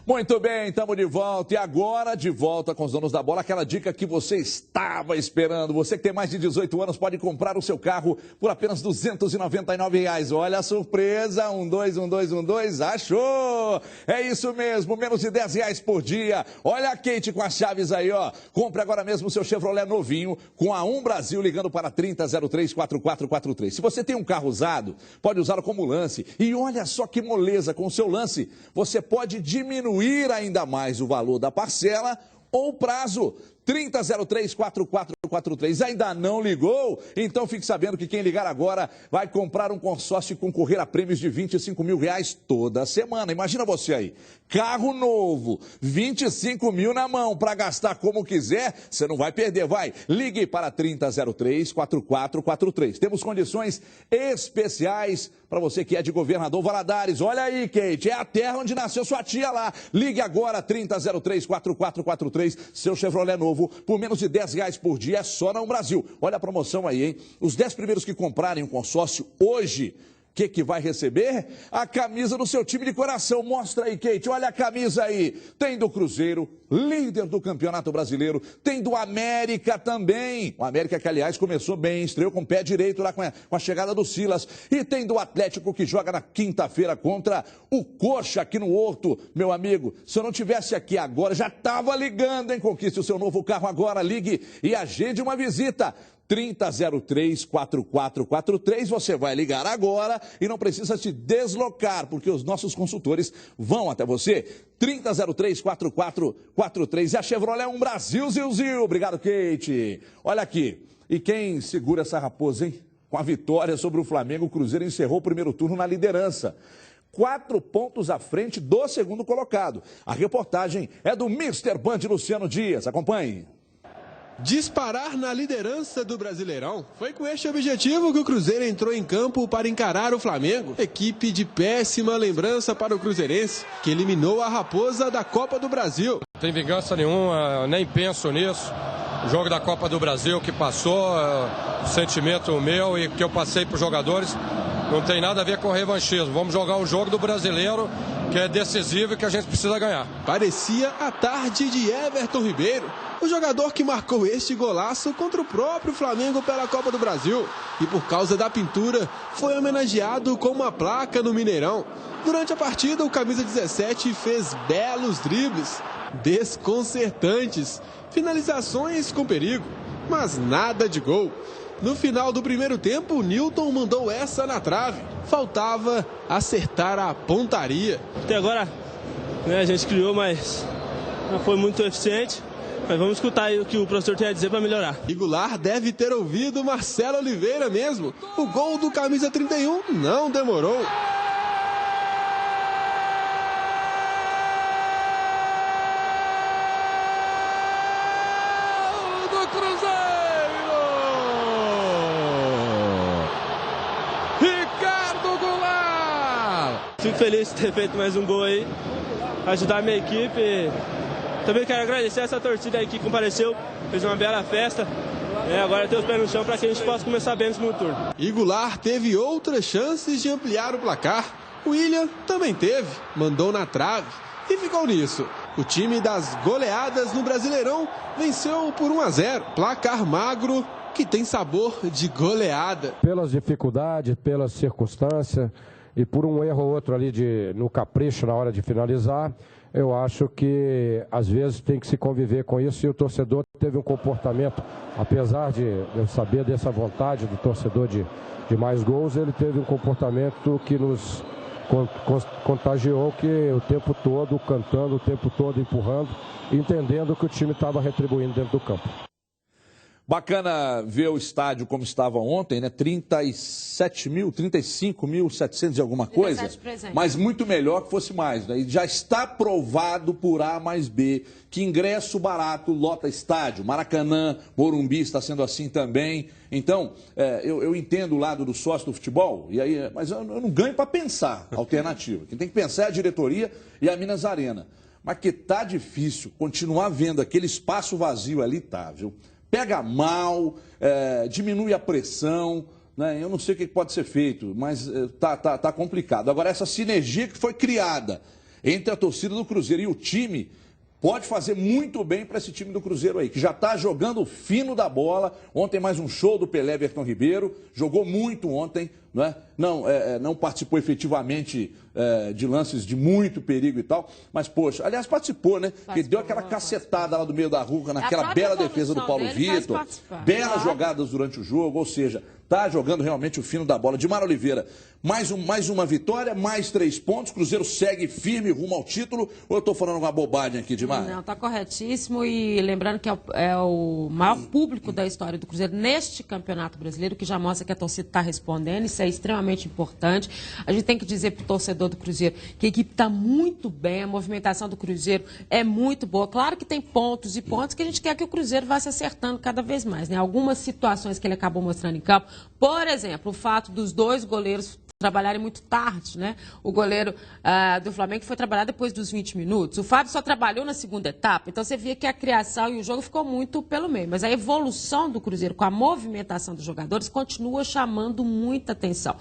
Muito bem, estamos de volta. E agora, de volta com os donos da bola, aquela dica que você estava esperando. Você que tem mais de 18 anos pode comprar o seu carro por apenas R$ 299. Olha a surpresa, 121212, achou? É isso mesmo, menos de R$ 10 por dia. Olha a Kate com as chaves aí, ó. Compre agora mesmo o seu Chevrolet novinho com a Brasil ligando para 3003-4443. Se você tem um carro usado, pode usá-lo como lance. E olha só que moleza, com o seu lance, você pode diminuir ainda mais o valor da parcela ou prazo. 3003-4443. Ainda não ligou? Então fique sabendo que quem ligar agora vai comprar um consórcio e concorrer a prêmios de R$ 25 mil toda semana. Imagina você aí, carro novo, 25 mil na mão para gastar como quiser. Você não vai perder, vai. Ligue para 3003-4443. Temos condições especiais para você que é de Governador Valadares. Olha aí, Kate, é a terra onde nasceu sua tia lá. Ligue agora, 3003-4443, seu Chevrolet novo, por menos de R$ 10 por dia, é só na Brasil. Olha a promoção aí, hein? Os 10 primeiros que comprarem um consórcio hoje, o que vai receber? A camisa do seu time de coração. Mostra aí, Kate, olha a camisa aí. Tem do Cruzeiro, líder do Campeonato Brasileiro. Tem do América também. O América que, aliás, começou bem, estreou com o pé direito lá com a chegada do Silas. E tem do Atlético que joga na quinta-feira contra o Coxa aqui no Horto. Meu amigo, se eu não tivesse aqui agora, já estava ligando, hein? Conquiste o seu novo carro agora, ligue e agende uma visita. 3003-4443, você vai ligar agora e não precisa se deslocar, porque os nossos consultores vão até você. 3003-4443, e a Chevrolet Brasil, Zil. Obrigado, Kate. Olha aqui, e quem segura essa raposa, hein? Com a vitória sobre o Flamengo, o Cruzeiro encerrou o primeiro turno na liderança. 4 pontos à frente do segundo colocado. A reportagem é do Mr. Band Luciano Dias. Acompanhe. Disparar na liderança do Brasileirão. Foi com este objetivo que o Cruzeiro entrou em campo para encarar o Flamengo. Equipe de péssima lembrança para o cruzeirense, que eliminou a Raposa da Copa do Brasil. Não tem vingança nenhuma, nem penso nisso. O jogo da Copa do Brasil que passou, sentimento meu e que eu passei para os jogadores, não tem nada a ver com revanchismo. Vamos jogar o jogo do Brasileiro, que é decisivo e que a gente precisa ganhar. Parecia a tarde de Everton Ribeiro, o jogador que marcou este golaço contra o próprio Flamengo pela Copa do Brasil. E por causa da pintura, foi homenageado com uma placa no Mineirão. Durante a partida, o camisa 17 fez belos dribles, desconcertantes, finalizações com perigo, mas nada de gol. No final do primeiro tempo, o Nilton mandou essa na trave. Faltava acertar a pontaria. Até agora, a gente criou, mas não foi muito eficiente. Mas vamos escutar aí o que o professor tem a dizer para melhorar. E Goulart deve ter ouvido Marcelo Oliveira mesmo. O gol do camisa 31 não demorou. Do Cruzeiro! Ricardo Goulart! Fico feliz de ter feito mais um gol aí, ajudar a minha equipe. Também quero agradecer essa torcida aí que compareceu, fez uma bela festa. Agora tem os pés no chão para que a gente possa começar bem no segundo turno. E Goulart teve outras chances de ampliar o placar. O William também teve, mandou na trave e ficou nisso. O time das goleadas no Brasileirão venceu por 1-0. Placar magro que tem sabor de goleada. Pelas dificuldades, pelas circunstâncias e por um erro ou outro ali no capricho na hora de finalizar, eu acho que às vezes tem que se conviver com isso, e o torcedor teve um comportamento, apesar de eu saber dessa vontade do torcedor de mais gols, ele teve um comportamento que nos contagiou, que o tempo todo cantando, o tempo todo empurrando, entendendo que o time estava retribuindo dentro do campo. Bacana ver o estádio como estava ontem, né? 35.700 e alguma coisa, mas muito melhor que fosse mais, né? E já está provado por A mais B que ingresso barato lota estádio. Maracanã, Morumbi está sendo assim também. Então, eu entendo o lado do sócio do futebol, mas eu não ganho para pensar alternativa. Quem tem que pensar é a diretoria e a Minas Arena. Mas que tá difícil continuar vendo aquele espaço vazio ali, tá, viu? Pega mal, diminui a pressão, né? Eu não sei o que pode ser feito, mas tá complicado. Agora, essa sinergia que foi criada entre a torcida do Cruzeiro e o time pode fazer muito bem para esse time do Cruzeiro aí, que já está jogando fino da bola. Ontem mais um show do Pelé Everton Ribeiro, jogou muito ontem, não é? Não participou efetivamente de lances de muito perigo e tal, mas, poxa, aliás, participou, né? Porque deu aquela cacetada lá do meio da rua, naquela bela defesa do Paulo Vitor, belas jogadas durante o jogo, ou seja, está jogando realmente o fino da bola. Dimar Oliveira, mais uma vitória, mais 3 pontos, Cruzeiro segue firme rumo ao título, ou eu estou falando uma bobagem aqui, Dimar? Não, está corretíssimo, e lembrando que é o maior público da história do Cruzeiro neste Campeonato Brasileiro, que já mostra que a torcida está respondendo, isso é extremamente importante. A gente tem que dizer para o torcedor do Cruzeiro que a equipe está muito bem, a movimentação do Cruzeiro é muito boa. Claro que tem pontos e pontos que a gente quer que o Cruzeiro vá se acertando cada vez mais, né? Algumas situações que ele acabou mostrando em campo, por exemplo, o fato dos 2 goleiros trabalharem muito tarde, né? O goleiro do Flamengo foi trabalhar depois dos 20 minutos. O Fábio só trabalhou na segunda etapa, então você via que a criação e o jogo ficou muito pelo meio. Mas a evolução do Cruzeiro com a movimentação dos jogadores continua chamando muita atenção.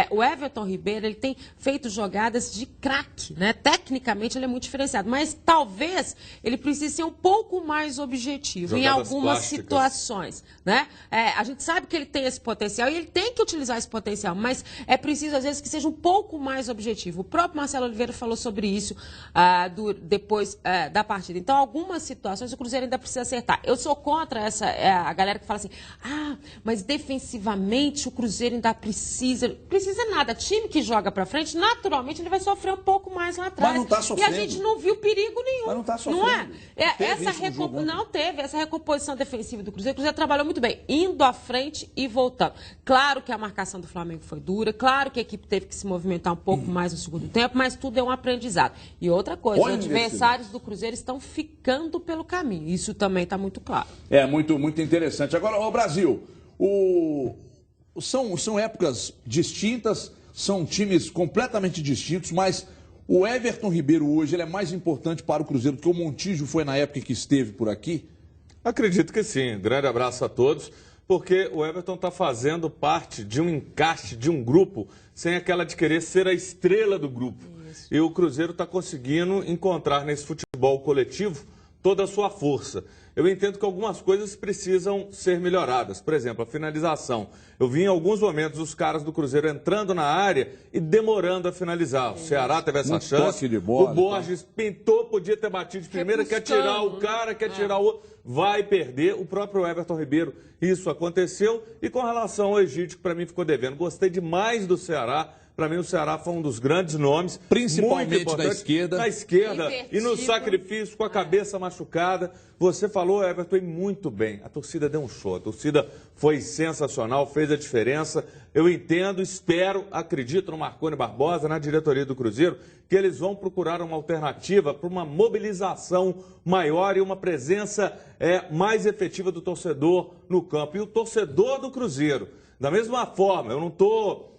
O Everton Ribeiro, ele tem feito jogadas de craque, né? Tecnicamente ele é muito diferenciado, mas talvez ele precise ser um pouco mais objetivo em algumas situações, né? A gente sabe que ele tem esse potencial e ele tem que utilizar esse potencial, mas é preciso às vezes que seja um pouco mais objetivo. O próprio Marcelo Oliveira falou sobre isso depois da partida. Então, algumas situações o Cruzeiro ainda precisa acertar. Eu sou contra a galera que fala assim, mas defensivamente o Cruzeiro ainda precisa nada. Time que joga pra frente, naturalmente ele vai sofrer um pouco mais lá atrás. Mas não tá sofrendo. E a gente não viu perigo nenhum. Mas não tá sofrendo. Não é? Não teve essa recomposição defensiva do Cruzeiro. O Cruzeiro trabalhou muito bem, indo à frente e voltando. Claro que a marcação do Flamengo foi dura, claro que a equipe teve que se movimentar um pouco mais no segundo tempo, mas tudo é um aprendizado. E outra coisa, os adversários do Cruzeiro estão ficando pelo caminho. Isso também está muito claro. É muito interessante. Agora, o Brasil, são épocas distintas, são times completamente distintos, mas o Everton Ribeiro hoje ele é mais importante para o Cruzeiro do que o Montijo foi na época que esteve por aqui? Acredito que sim. Grande abraço a todos. Porque o Everton está fazendo parte de um encaixe, de um grupo, sem aquela de querer ser a estrela do grupo. Isso. E o Cruzeiro está conseguindo encontrar nesse futebol coletivo toda a sua força. Eu entendo que algumas coisas precisam ser melhoradas. Por exemplo, a finalização. Eu vi em alguns momentos os caras do Cruzeiro entrando na área e demorando a finalizar. O Ceará teve essa chance. De bola, o Borges pintou, podia ter batido de primeira, quer tirar o cara, quer tirar o outro. Vai perder. O próprio Everton Ribeiro, isso aconteceu. E com relação ao Egídio, que para mim ficou devendo, gostei demais do Ceará. Para mim, o Ceará foi um dos grandes nomes. Principalmente na esquerda. Na esquerda e no sacrifício, com a cabeça machucada. Você falou, Everton, muito bem. A torcida deu um show. A torcida foi sensacional, fez a diferença. Eu entendo, espero, acredito no Marconi Barbosa, na diretoria do Cruzeiro, que eles vão procurar uma alternativa para uma mobilização maior e uma presença mais efetiva do torcedor no campo. E o torcedor do Cruzeiro, da mesma forma, eu não estou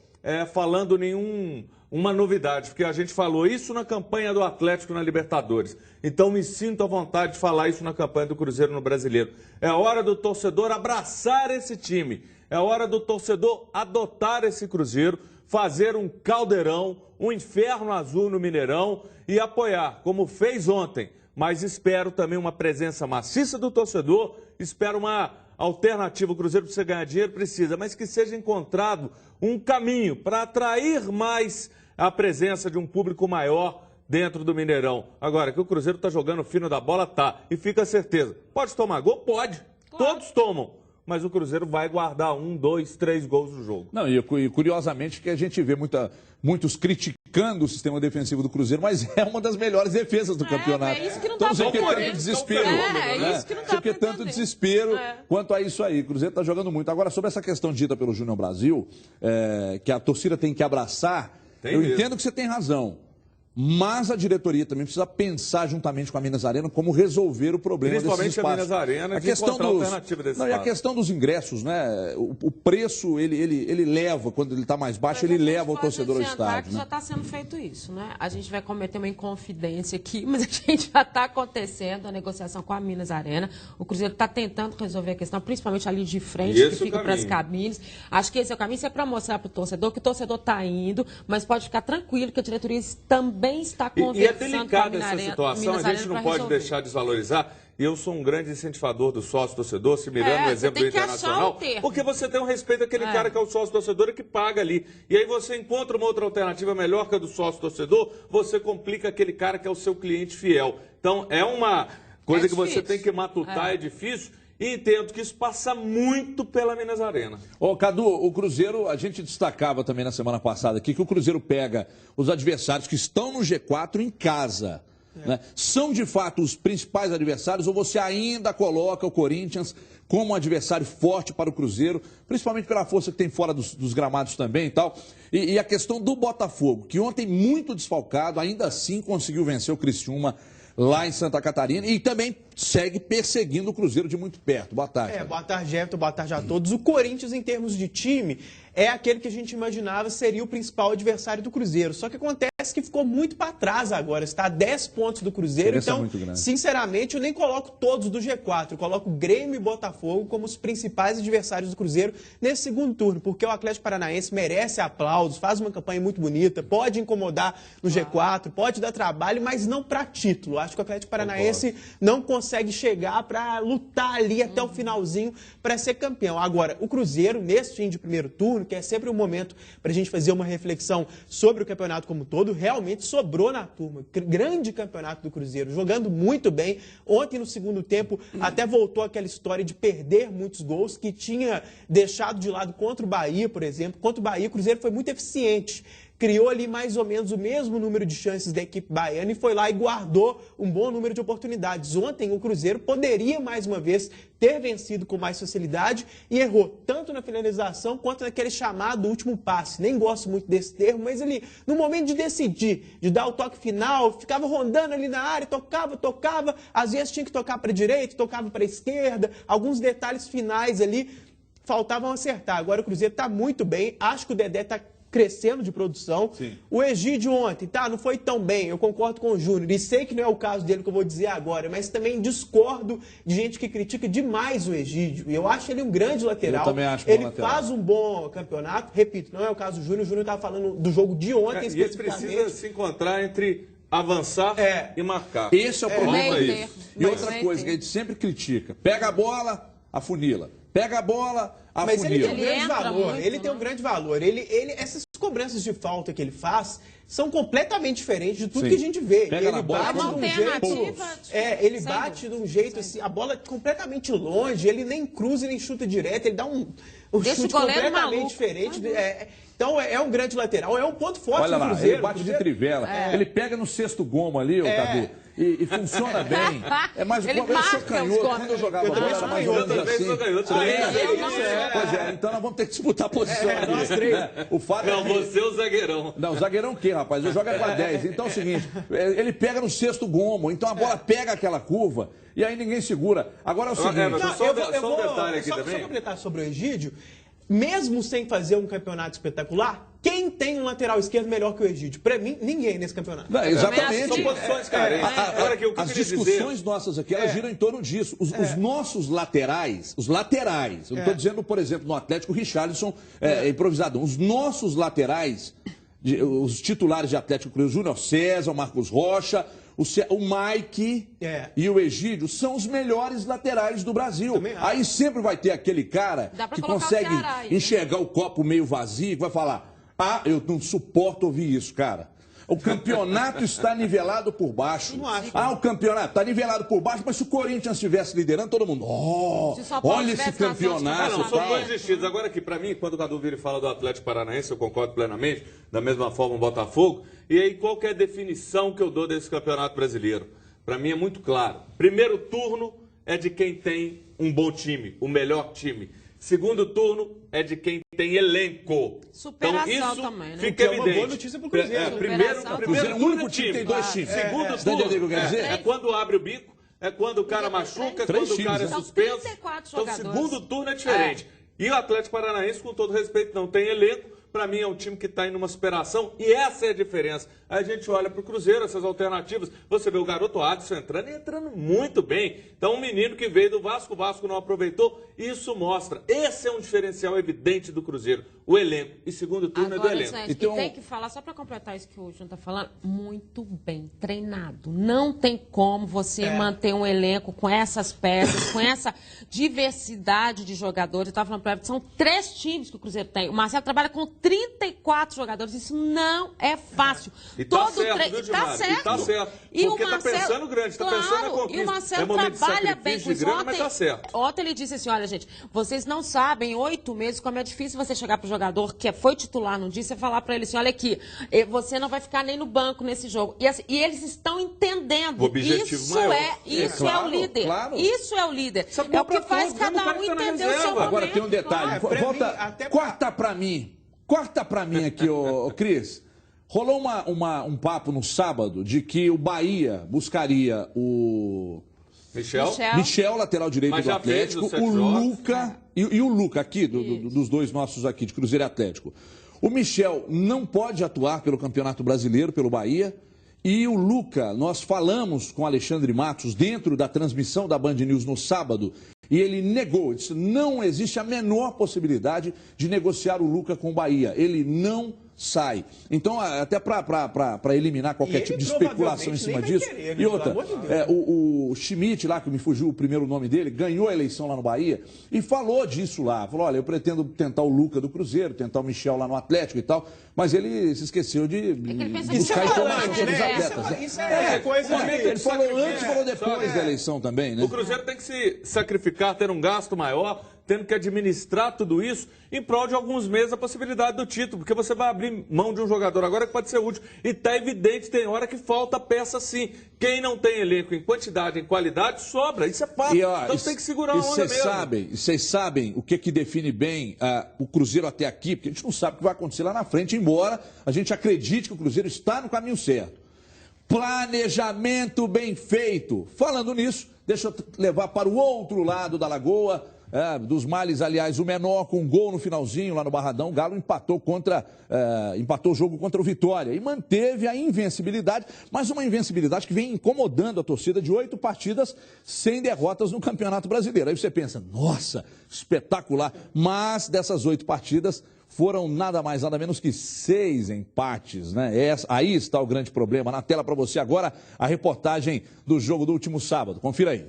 falando nenhuma novidade, porque a gente falou isso na campanha do Atlético na Libertadores. Então me sinto à vontade de falar isso na campanha do Cruzeiro no Brasileiro. É hora do torcedor abraçar esse time. É hora do torcedor adotar esse Cruzeiro, fazer um caldeirão, um inferno azul no Mineirão e apoiar, como fez ontem. Mas espero também uma presença maciça do torcedor, espero uma alternativa. O Cruzeiro precisa ganhar dinheiro, precisa, mas que seja encontrado um caminho para atrair mais a presença de um público maior dentro do Mineirão. Agora, que o Cruzeiro está jogando fino da bola, tá. E fica a certeza. Pode tomar gol? Pode. Claro. Todos tomam. Mas o Cruzeiro vai guardar 1, 2, 3 gols no jogo. Não, e curiosamente que a gente vê muitos criticando o sistema defensivo do Cruzeiro, mas é uma das melhores defesas do campeonato. É isso que não então, dá não sei que tanto desespero. isso que não dá pra tanto desespero quanto a isso aí. O Cruzeiro está jogando muito. Agora, sobre essa questão dita pelo Júnior Brasil, que a torcida tem que abraçar, entendo que você tem razão. Mas a diretoria também precisa pensar juntamente com a Minas Arena como resolver o problema desses espaços. Principalmente a Minas Arena, de encontrar alternativa desse espaço. E a questão dos ingressos, né? O preço, ele leva, quando ele está mais baixo, ele leva o torcedor ao estádio. Já está sendo feito isso, né? A gente vai cometer uma inconfidência aqui, mas a gente já está acontecendo a negociação com a Minas Arena. O Cruzeiro está tentando resolver a questão, principalmente ali de frente, que fica para as cabines. Acho que esse é o caminho. Isso é para mostrar para o torcedor que o torcedor está indo, mas pode ficar tranquilo que a diretoria também também está E conversando é delicada com a essa situação, a gente não pode deixar de desvalorizar. E eu sou um grande incentivador do sócio-torcedor, se mirando no exemplo do Internacional, porque você tem um respeito àquele cara que é o sócio-torcedor e que paga ali. E aí você encontra uma outra alternativa melhor que a do sócio-torcedor, você complica aquele cara que é o seu cliente fiel. Então, é uma coisa que você tem que matutar, é difícil. E entendo que isso passa muito pela Minas Arena. Ô, Cadu, o Cruzeiro, a gente destacava também na semana passada aqui que o Cruzeiro pega os adversários que estão no G4 em casa. Né? São, de fato, os principais adversários ou você ainda coloca o Corinthians como um adversário forte para o Cruzeiro, principalmente pela força que tem fora dos gramados também e tal? E a questão do Botafogo, que ontem muito desfalcado, ainda assim conseguiu vencer o Criciúma lá em Santa Catarina e também segue perseguindo o Cruzeiro de muito perto. Boa tarde. Boa tarde, Everton. Boa tarde a todos. O Corinthians, em termos de time, é aquele que a gente imaginava seria o principal adversário do Cruzeiro. Só que acontece que ficou muito para trás agora. Está a 10 pontos do Cruzeiro. Então, sinceramente, eu nem coloco todos do G4. Eu coloco Grêmio e Botafogo como os principais adversários do Cruzeiro nesse segundo turno. Porque o Atlético Paranaense merece aplausos, faz uma campanha muito bonita, pode incomodar no G4, pode dar trabalho, mas não para título. Acho que o Atlético Paranaense não consegue chegar para lutar ali até o finalzinho para ser campeão. Agora, o Cruzeiro, nesse fim de primeiro turno, que é sempre um momento para a gente fazer uma reflexão sobre o campeonato como um todo, realmente sobrou na turma. Grande campeonato do Cruzeiro, jogando muito bem. Ontem, no segundo tempo, até voltou aquela história de perder muitos gols que tinha deixado de lado contra o Bahia, por exemplo. Contra o Bahia, o Cruzeiro foi muito eficiente. Criou ali mais ou menos o mesmo número de chances da equipe baiana e foi lá e guardou um bom número de oportunidades. Ontem o Cruzeiro poderia mais uma vez ter vencido com mais facilidade e errou tanto na finalização quanto naquele chamado último passe. Nem gosto muito desse termo, mas ali no momento de decidir, de dar o toque final, ficava rondando ali na área, tocava, às vezes tinha que tocar para a direita, tocava para a esquerda, alguns detalhes finais ali faltavam acertar. Agora o Cruzeiro está muito bem, acho que o Dedé está crescendo de produção. Sim. O Egídio ontem, não foi tão bem, eu concordo com o Júnior, e sei que não é o caso dele que eu vou dizer agora, mas também discordo de gente que critica demais o Egídio. Eu acho ele um grande lateral. Eu também acho ele faz um bom campeonato, repito, não é o caso do Júnior, o Júnior estava falando do jogo de ontem especificamente. E ele precisa se encontrar entre avançar e marcar. Esse é o problema aí. E outra coisa que a gente sempre critica, pega a bola, afunila. Pega a bola, afunila. Mas ele tem um grande valor. Ele tem um grande valor. Essas cobranças de falta que ele faz são completamente diferentes de tudo que a gente vê. Pega ele bola, bate de um jeito. Ele bate de um jeito assim, a bola completamente longe, ele nem cruza, nem chuta direto, ele dá um chute completamente diferente. Então é um grande lateral, é um ponto forte do Cruzeiro. Ele bate de trivela. Ele pega no sexto gomo ali, Cadu. E funciona bem. É mais eu sou canhoto. Quando eu jogava bola, era mais ou menos assim. Pois é, então nós vamos ter que disputar a posição aqui. Nós três. O Fábio você é o zagueirão. Não, o zagueirão o quê, rapaz? Eu jogo com a 10. Então é o seguinte, ele pega no sexto gomo, então a bola pega aquela curva e aí ninguém segura. Agora é o seguinte... Só um detalhe aqui também. Só completar sobre o Egídio, mesmo sem fazer um campeonato espetacular, quem tem um lateral esquerdo melhor que o Egídio? Para mim, ninguém nesse campeonato. Não, exatamente. São posições carentes. As discussões nossas aqui, elas giram em torno disso. Os nossos laterais, eu não estou dizendo, por exemplo, no Atlético, o Richarlison improvisadão. Os nossos laterais, os titulares de Atlético Cruzeiro, Júnior César, o Marcos Rocha, o Mike e o Egídio são os melhores laterais do Brasil. Aí sempre vai ter aquele cara que consegue enxergar o copo meio vazio e vai falar: eu não suporto ouvir isso, cara. O campeonato está nivelado por baixo. O campeonato está nivelado por baixo, mas se o Corinthians estivesse liderando, todo mundo... olha esse campeonato. Não, são dois distintos. Agora aqui, para mim, quando o Cadu vira e fala do Atlético Paranaense, eu concordo plenamente, da mesma forma o Botafogo. E aí, qual que é a definição que eu dou desse campeonato brasileiro? Para mim é muito claro. Primeiro turno é de quem tem um bom time, o melhor time. Segundo turno é de quem tem elenco. Superação então, isso também, né? Fica evidente. É uma boa notícia pro Cruzeiro. Primeiro o único time que tem dois times. Segundo turno é quando abre o bico, é quando o cara machuca, é quando o cara é suspenso. Então, segundo turno é diferente. E o Atlético Paranaense, com todo respeito, não tem elenco, para mim é um time que está indo numa superação e essa é a diferença. Aí a gente olha para o Cruzeiro, essas alternativas, você vê o garoto Adson entrando e entrando muito bem. Então um menino que veio do Vasco, o Vasco não aproveitou, isso mostra. Esse é um diferencial evidente do Cruzeiro, o elenco. E segundo turno agora, é do elenco. Gente, então... tem que falar, só para completar isso que o Júnior está falando, muito bem treinado. Não tem como você manter um elenco com essas peças, com essa diversidade de jogadores. Eu estava falando para ele, são 3 times que o Cruzeiro tem. O Marcelo trabalha com 34 jogadores, isso não é fácil. E tá certo, viu, Gilmar? E tá certo. E porque o Marcelo, tá pensando grande, tá pensando na conquista. E o Marcelo momento trabalha de bem com de isso. grana, mas tá certo. Ontem ele disse assim, olha, gente, vocês não sabem, 8 meses, como é difícil você chegar pro jogador que foi titular num dia, você falar para ele assim, olha aqui, você não vai ficar nem no banco nesse jogo. E, assim, e eles estão entendendo. O objetivo isso maior. Isso é o líder. Claro. Isso é o líder. É o que faz cada um entender o seu momento. Agora tem um detalhe. Corta para mim. Corta para mim aqui, ô Cris. Rolou um papo no sábado de que o Bahia buscaria o Michel, lateral direito do Atlético, o Luca e o Luca aqui, dos dois nossos aqui, de Cruzeiro e Atlético. O Michel não pode atuar pelo Campeonato Brasileiro, pelo Bahia, e o Luca, nós falamos com o Alexandre Matos dentro da transmissão da Band News no sábado, e ele negou, disse, não existe a menor possibilidade de negociar o Luca com o Bahia, ele não sai. Então, até para eliminar qualquer tipo de especulação em cima disso. Querer, e outra, o Schmidt lá, que me fugiu o primeiro nome dele, ganhou a eleição lá no Bahia e falou disso lá. Falou, olha, eu pretendo tentar o Luca do Cruzeiro, tentar o Michel lá no Atlético e tal, mas ele se esqueceu de buscar informação sobre os atletas. Isso é coisa de... Ele falou antes e falou depois da eleição também, né? O Cruzeiro tem que se sacrificar, ter um gasto maior, tendo que administrar tudo isso em prol de alguns meses a possibilidade do título, porque você vai abrir mão de um jogador agora que pode ser útil. E está evidente, tem hora que falta peça sim. Quem não tem elenco em quantidade, em qualidade, sobra. Isso é fato. Então tem que segurar a onda mesmo. Vocês sabem o que define bem o Cruzeiro até aqui, porque a gente não sabe o que vai acontecer lá na frente, embora a gente acredite que o Cruzeiro está no caminho certo. Planejamento bem feito. Falando nisso, deixa eu levar para o outro lado da lagoa. Dos males, aliás, o menor com um gol no finalzinho lá no Barradão, o Galo empatou o jogo contra o Vitória e manteve a invencibilidade, mas uma invencibilidade que vem incomodando a torcida de 8 partidas sem derrotas no Campeonato Brasileiro. Aí você pensa, nossa, espetacular, mas dessas 8 partidas foram nada mais, nada menos que 6 empates, né? Aí está o grande problema. Na tela para você agora a reportagem do jogo do último sábado. Confira aí.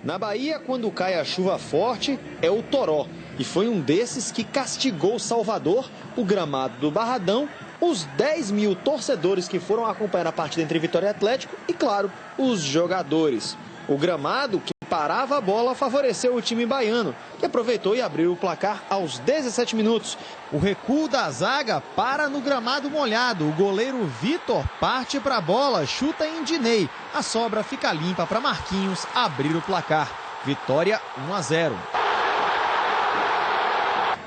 Na Bahia, quando cai a chuva forte, é o toró. E foi um desses que castigou Salvador, o gramado do Barradão, os 10 mil torcedores que foram acompanhar a partida entre Vitória e Atlético e, claro, os jogadores. O gramado, que parava a bola, favoreceu o time baiano, que aproveitou e abriu o placar aos 17 minutos. O recuo da zaga para no gramado molhado. O goleiro Vitor parte para a bola, chuta em Dinei. A sobra fica limpa para Marquinhos abrir o placar. Vitória 1-0.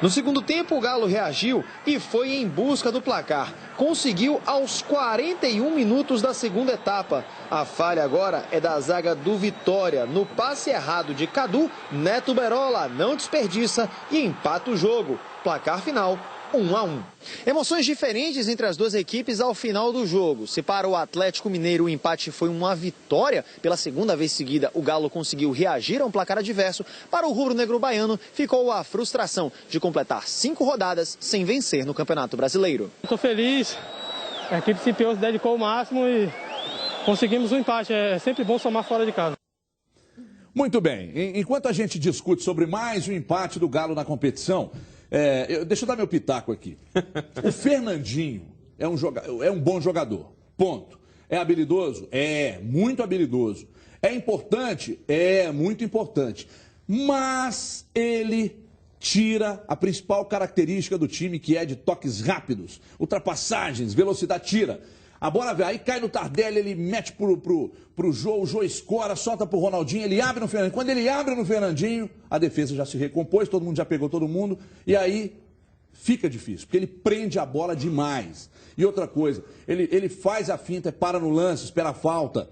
No segundo tempo, o Galo reagiu e foi em busca do placar. Conseguiu aos 41 minutos da segunda etapa. A falha agora é da zaga do Vitória. No passe errado de Cadu, Neto Berola não desperdiça e empata o jogo. Placar final 1-1. Emoções diferentes entre as duas equipes ao final do jogo. Se para o Atlético Mineiro o empate foi uma vitória, pela segunda vez seguida o Galo conseguiu reagir a um placar adverso. Para o rubro-negro baiano ficou a frustração de completar 5 rodadas sem vencer no Campeonato Brasileiro. Estou feliz, a equipe se empenhou, se dedicou ao máximo e conseguimos um empate. É sempre bom somar fora de casa. Muito bem, enquanto a gente discute sobre mais um empate do Galo na competição, deixa eu dar meu pitaco aqui. O Fernandinho é um bom jogador, ponto. É habilidoso? É, muito habilidoso. É importante? É, muito importante. Mas ele tira a principal característica do time, que é de toques rápidos, ultrapassagens, velocidade, tira. A bola vem, aí cai no Tardelli, ele mete pro Jô, o Jô escora, solta pro Ronaldinho, ele abre no Fernandinho. Quando ele abre no Fernandinho, a defesa já se recompôs, todo mundo já pegou todo mundo, e aí fica difícil, porque ele prende a bola demais. E outra coisa, ele faz a finta, para no lance, espera a falta.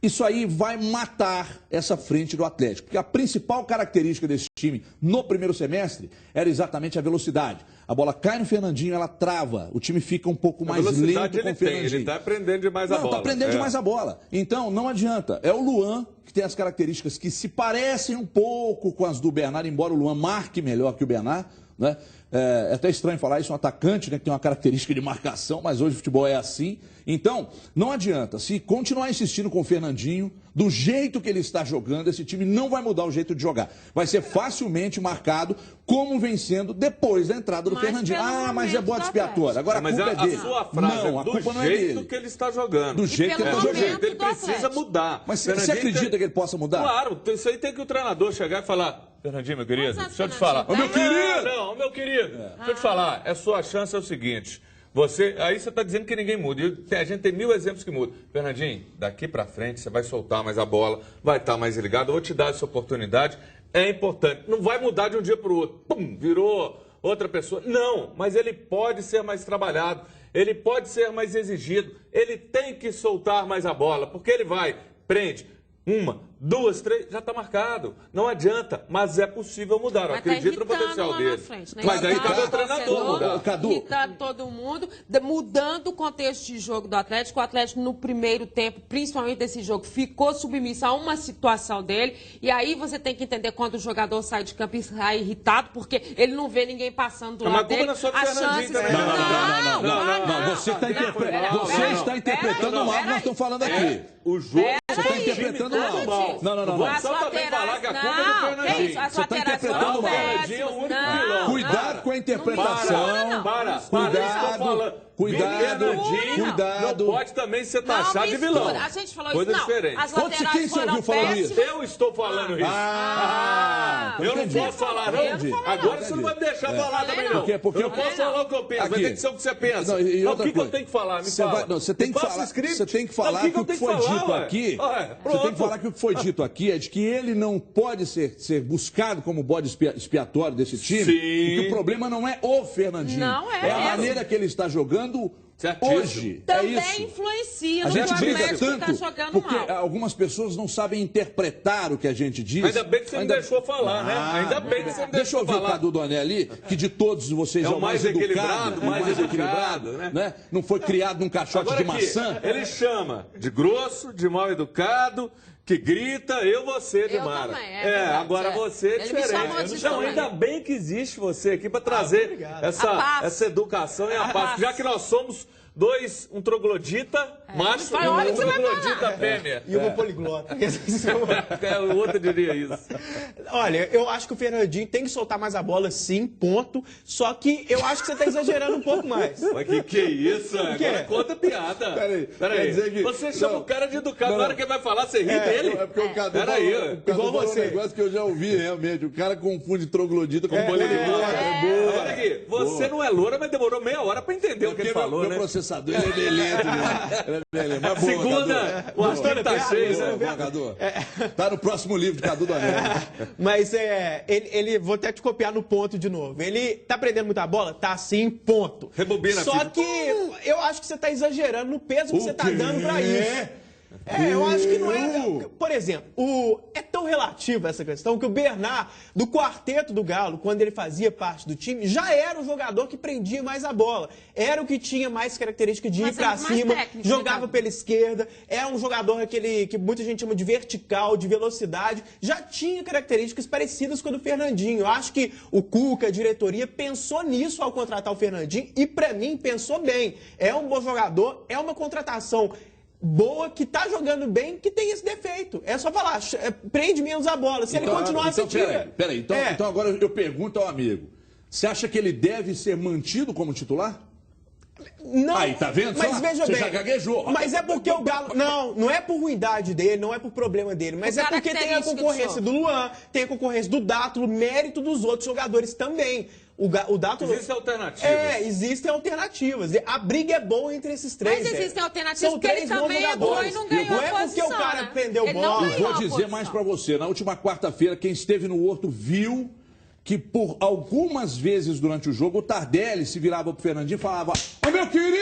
Isso aí vai matar essa frente do Atlético, porque a principal característica desse time no primeiro semestre era exatamente a velocidade. A bola cai no Fernandinho, ela trava, o time fica um pouco mais lento com o Fernandinho. Ele está aprendendo demais a bola. Está aprendendo demais a bola. Então, não adianta. É o Luan que tem as características que se parecem um pouco com as do Bernard, embora o Luan marque melhor que o Bernard, né? É até estranho falar isso, um atacante, né, que tem uma característica de marcação, mas hoje o futebol é assim. Então, não adianta. Se continuar insistindo com o Fernandinho, do jeito que ele está jogando, esse time não vai mudar o jeito de jogar. Vai ser facilmente marcado, como vem sendo depois da entrada do Fernandinho. Ah, mas é bode expiatório. Agora a culpa é dele. A sua frase não, a culpa não é dele. Do jeito que ele está jogando. Do jeito que ele está jogando. Ele precisa mudar. Mas você acredita que ele possa mudar? Claro, isso aí tem que o treinador chegar e falar: Fernandinho, meu querido, deixa eu te falar. Ô, meu querido! Não, meu querido. Deixa eu te falar, a sua chance é o seguinte. Aí você está dizendo que ninguém muda. A gente tem 1000 exemplos que mudam. Fernandinho, daqui para frente você vai soltar mais a bola, vai estar mais ligado. Eu vou te dar essa oportunidade. É importante. Não vai mudar de um dia para o outro. Pum, virou outra pessoa. Não, mas ele pode ser mais trabalhado. Ele pode ser mais exigido. Ele tem que soltar mais a bola, porque ele vai, prende. 1, 2, 3, já está marcado. Não adianta, mas é possível mudar. Eu acredito no potencial dele. Frente, né? Mas aí cabe o treinador mudar. Irritando todo mundo, mudando o contexto de jogo do Atlético. O Atlético, no primeiro tempo, principalmente desse jogo, ficou submisso a uma situação dele. E aí você tem que entender quando o jogador sai de campo e sai irritado, porque ele não vê ninguém passando do lado dele. Mas a culpa não é só do Fernandinho também. Não, você está interpretando mal o que nós estamos falando aqui. O jogo você está interpretando mal. Não. Vamos só também falar que a culpa é do Fernandinho. Você está interpretando mal. Fernandinho é o único vilão. Cuidado com a interpretação. Cuidado. Não pode também ser taxado de vilão. A gente falou Coisa isso, diferente. As laterais foram péssimas. Eu estou falando isso. Eu não posso falar, não. Agora você não vai me deixar falar também, não. Porque eu não posso falar o que eu penso, vai ter que ser o que você pensa. O que eu tenho que falar? Me fala. Você tem que falar que o que foi dito aqui. Você tem que falar que o que foi dito aqui é de que ele não pode ser buscado como bode expiatório desse time. Sim. E que o problema não é o Fernandinho. Não é a maneira que ele está jogando hoje. Também é isso. influencia a no gente briga Atlético tanto que tá jogando porque mal. algumas pessoas não sabem interpretar o que a gente diz. Ainda bem que você me deixou falar, né? Ainda bem que você me deixou falar. Deixa eu ouvir o Cadu Donelli, que de todos vocês é o mais educado, mais equilibrado, né? Não foi criado num caixote de maçã. Ele chama de grosso, de mal educado, que grita, você, Edmara. Agora você é diferente. Não, ainda bem que existe você aqui para trazer essa educação e a paz. Já que nós somos um troglodita macho e um troglodita fêmea. E uma poliglota. O outro diria isso. Olha, eu acho que o Fernandinho tem que soltar mais a bola, sim, ponto. Só que eu acho que você está exagerando um pouco mais. Mas que é isso? Agora conta piada. Peraí. Você chama o cara de educado, na hora que ele vai falar, você ri dele? É porque o Cadu falou um negócio que eu já ouvi realmente. O cara confunde troglodita com poliglota. Olha aqui, você não é loura, mas demorou meia hora para entender o que ele falou, né? Processador, ele é beleza, né? Mas boa, segunda, o Astônia tá cheio, né, Cadu? Tá no próximo livro de Cadu Donelli. Mas ele vou até te copiar no ponto de novo. Ele tá prendendo muita bola? Tá sim, ponto. Rebobina, só que eu acho que você tá exagerando no peso que você tá dando pra isso. Eu acho que não é... Por exemplo, é tão relativo essa questão que o Bernard, do quarteto do Galo, quando ele fazia parte do time, já era o jogador que prendia mais a bola. Era o que tinha mais característica de ir pra cima, jogava pela esquerda, era um jogador aquele que muita gente chama de vertical, de velocidade, já tinha características parecidas com a do Fernandinho. Eu acho que o Cuca, a diretoria, pensou nisso ao contratar o Fernandinho e, pra mim, pensou bem. É um bom jogador, é uma contratação boa, que tá jogando bem, que tem esse defeito. É só falar, prende menos a bola. Se ele continuar assim, Peraí. Então agora eu pergunto ao amigo. Você acha que ele deve ser mantido como titular? Não. Aí, tá vendo? Mas veja bem. Você já gaguejou. Mas é porque o Galo... Não é por ruindade dele, não é por problema dele, mas é porque tem a concorrência do Luan, tem a concorrência do Dátulo, mérito dos outros jogadores também. O Dátulo... Existem alternativas. Existem alternativas. A briga é boa entre esses três. Mas existem alternativas porque ele também é bom e não ganhou a posição. Não é porque o cara prendeu bola. Eu vou dizer mais pra você. Na última quarta-feira, quem esteve no Horto viu que por algumas vezes durante o jogo, o Tardelli se virava pro Fernandinho e falava: Ô meu querido!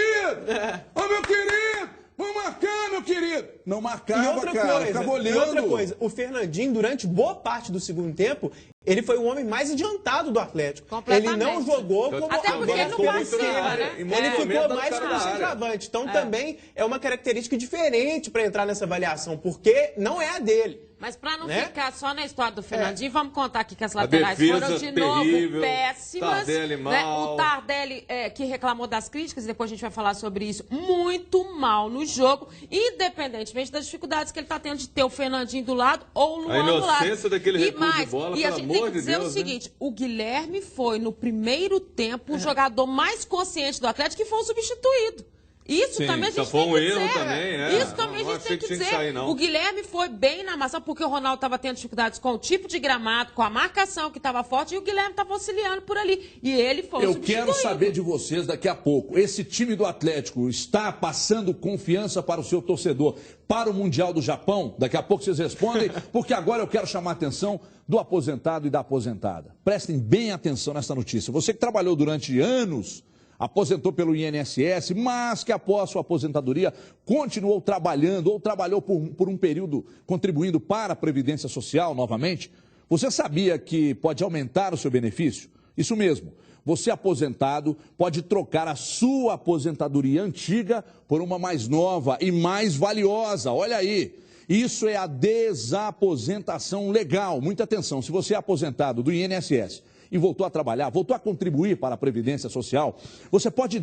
Vamos marcar, meu querido. Não marcava, e outra cara. Coisa, ficava olhando. E outra coisa, o Fernandinho, durante boa parte do segundo tempo, ele foi o homem mais adiantado do Atlético. Ele não jogou como até porque ele não participa, né? Ele ficou mais como centroavante. Então também é uma característica diferente para entrar nessa avaliação, porque não é a dele. Mas para não ficar só na história do Fernandinho, vamos contar aqui que as laterais foram de novo péssimas. Tardelli mal. O Tardelli, que reclamou das críticas, e depois a gente vai falar sobre isso, muito mal no jogo, independentemente das dificuldades que ele está tendo de ter o Fernandinho do lado ou o Luan do lado. A inocência daquele recuo de bola, e a gente tem que dizer o seguinte, o Guilherme foi, no primeiro tempo, o jogador mais consciente do Atlético, que foi o substituído. Isso também a gente tem que dizer. Também, né? Isso também a gente tem que dizer. O Guilherme foi bem na massa, porque o Ronaldo estava tendo dificuldades com o tipo de gramado, com a marcação que estava forte, e o Guilherme estava auxiliando por ali. E ele foi o substituído. Eu quero saber de vocês daqui a pouco. Esse time do Atlético está passando confiança para o seu torcedor para o Mundial do Japão? Daqui a pouco vocês respondem, porque agora eu quero chamar a atenção do aposentado e da aposentada. Prestem bem atenção nessa notícia. Você que trabalhou durante anos, aposentou pelo INSS, mas que após sua aposentadoria continuou trabalhando ou trabalhou por um período contribuindo para a Previdência Social novamente, você sabia que pode aumentar o seu benefício? Isso mesmo, você aposentado pode trocar a sua aposentadoria antiga por uma mais nova e mais valiosa. Olha aí, isso é a desaposentação legal. Muita atenção, se você é aposentado do INSS e voltou a trabalhar, voltou a contribuir para a Previdência Social, você pode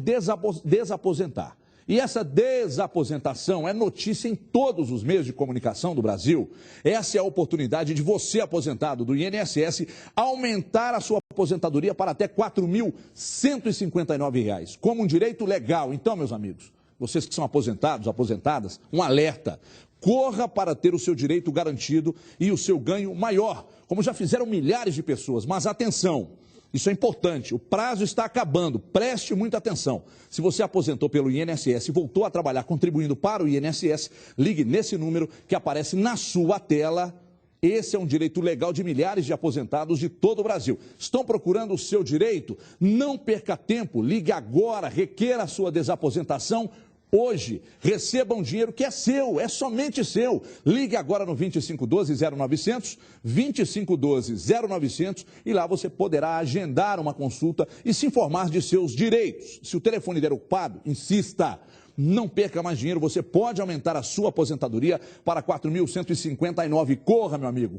desaposentar. E essa desaposentação é notícia em todos os meios de comunicação do Brasil. Essa é a oportunidade de você, aposentado do INSS, aumentar a sua aposentadoria para até R$ 4.159, como um direito legal. Então, meus amigos, vocês que são aposentados, aposentadas, um alerta. Corra para ter o seu direito garantido e o seu ganho maior, como já fizeram milhares de pessoas. Mas atenção, isso é importante, o prazo está acabando, preste muita atenção. Se você aposentou pelo INSS e voltou a trabalhar contribuindo para o INSS, ligue nesse número que aparece na sua tela. Esse é um direito legal de milhares de aposentados de todo o Brasil. Estão procurando o seu direito? Não perca tempo, ligue agora, requeira a sua desaposentação hoje. Receba um dinheiro que é seu, é somente seu. Ligue agora no 2512-0900, 2512-0900, e lá você poderá agendar uma consulta e se informar de seus direitos. Se o telefone der ocupado, insista. Não perca mais dinheiro, você pode aumentar a sua aposentadoria para R$ 4.159.